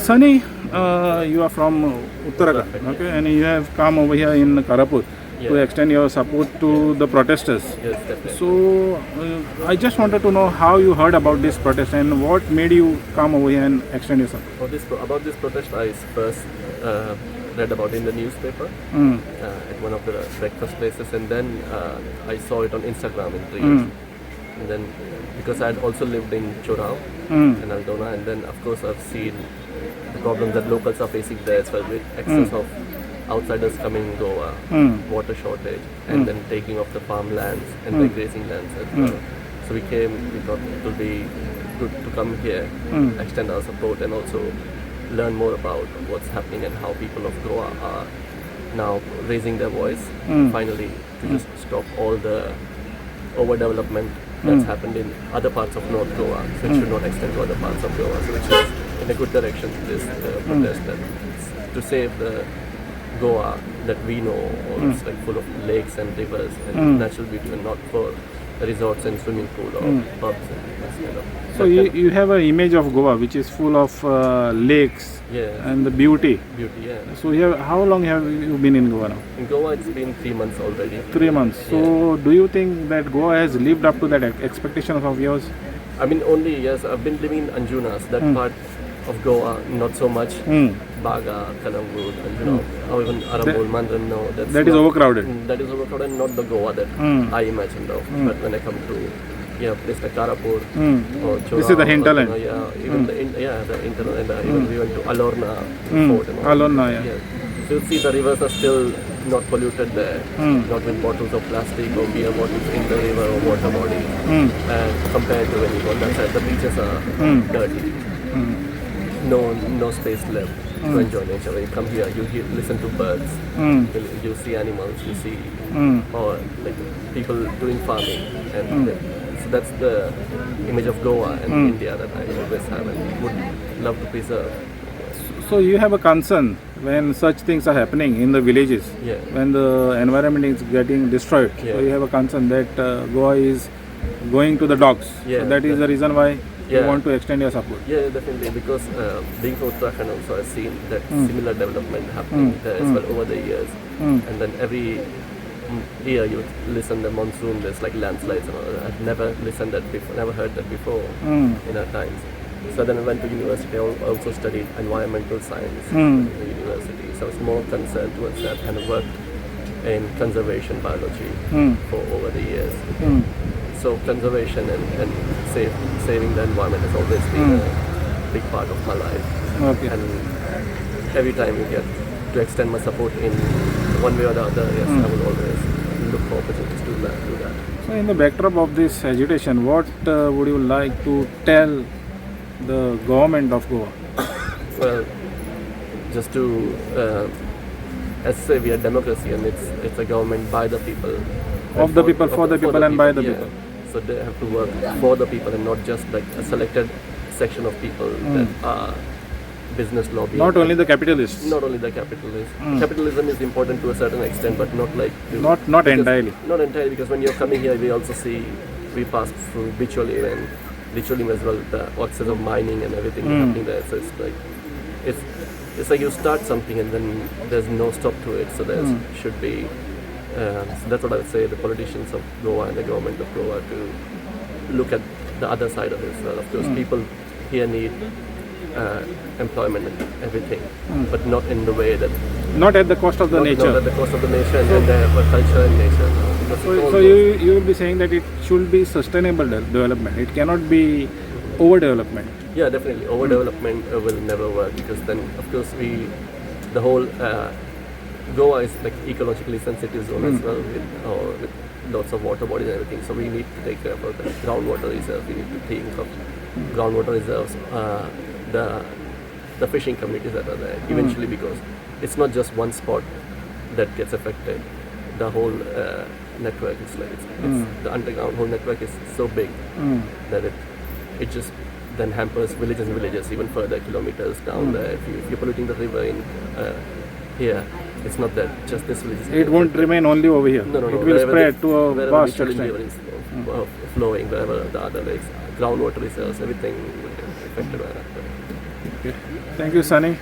Sunny, you are from Uttarakhand, okay, and you have come over here in Karapur to extend your support to the protesters. Yes, definitely. So, I just wanted to know how you heard about this protest and what made you come over here and extend your support. About this protest, I first read about it in the newspaper at one of the breakfast places, and then I saw it on Instagram in Reels. And then, because I had also lived in Chorao and Aldona, and then of course I've seen the problems that locals are facing there as well, with excess of outsiders coming in Goa, water shortage, and then taking off the farmlands and the grazing lands as well. So we thought it would be good to come here, extend our support, and also learn more about what's happening and how people of Goa are now raising their voice finally to just stop all the overdevelopment that's happened in other parts of North Goa, so it should not extend to other parts of Goa. So which is in a good direction, this protest, that to save the Goa that we know, or it's like full of lakes and rivers and natural beauty, and not for resorts and swimming pool or pubs and this kind of. So you have an image of Goa which is full of lakes and the beauty. So how long have you been in Goa now? In Goa it's been 3 months already. 3 months. So do you think that Goa has lived up to that expectations of yours? I mean, only yes, I've been living in Anjunas, that part of Goa, not so much. Baga, Kalangur, or even Arambol, Mandran, no. That is overcrowded. That is overcrowded, not the Goa that I imagined of. But when I come to place like Karapur or Chora, this is the hinterland. Even the hinterland, and even we went to Alorna Fort. Alorna, So you see the rivers are still not polluted there, not with bottles of plastic or beer bottles in the river or water body. And compared to when you go on that side, the beaches are dirty. No space left to enjoy nature. When you come here, you listen to birds, you see animals, you see or like people doing farming, and so that's the image of Goa and India that I always have and would love to preserve. So you have a concern when such things are happening in the villages, when the environment is getting destroyed. So you have a concern that Goa is going to the dogs. So that is the reason why you want to extend your support. Yeah, definitely, because being from Uttarakhand also, I've seen that similar development happening there as well over the years. And then every year you listen the monsoon, there's like landslides and all that. I've never listened that before, never heard that before in our times. So then I went to university. I also studied environmental science in the university. So I was more concerned towards that, and worked in conservation biology for over the years. So conservation and saving the environment has always been a big part of my life. And every time you get to extend my support in one way or the other, yes, I will always look for opportunities to do that. So in the backdrop of this agitation, what would you like to tell the government of Goa? Well, just to, as say, we are democracy, and it's a government by the people. Of the people, for the people, and by the people. So they have to work for the people and not just like a selected section of people that are business lobby. Not only the capitalists. Not only the capitalists. Capitalism is important to a certain extent, but not like... Not entirely. Not entirely, because when you're coming here, we also see, we pass through Bicholi and Bicholi as well, the excess of mining and everything happening there. So it's like, it's like you start something and then there's no stop to it. So there should be... so that's what I would say, the politicians of Goa and the government of Goa, to look at the other side of it as well. Of course, people here need employment and everything, but not in the way that... Not at the cost of the nature. Not at the cost of the nature and the culture and nature. So you will be saying that it should be sustainable development. It cannot be overdevelopment. Yeah, definitely. Overdevelopment will never work, because then, of course, the whole... Goa is like ecologically sensitive zone as well, with lots of water bodies and everything. So we need to take care of the groundwater reserve. We need to think of groundwater reserves, the fishing communities that are there. Eventually, because it's not just one spot that gets affected. The whole network is like the underground whole network is so big that it just then hampers villages and villages even further kilometers down there. If you're polluting the river in here, it's not that just this village. It won't remain only over here. No. It will spread to a vast extent. River is flowing, wherever the other lakes, groundwater reserves, everything will get affected by that. Okay. Thank you, Sunny.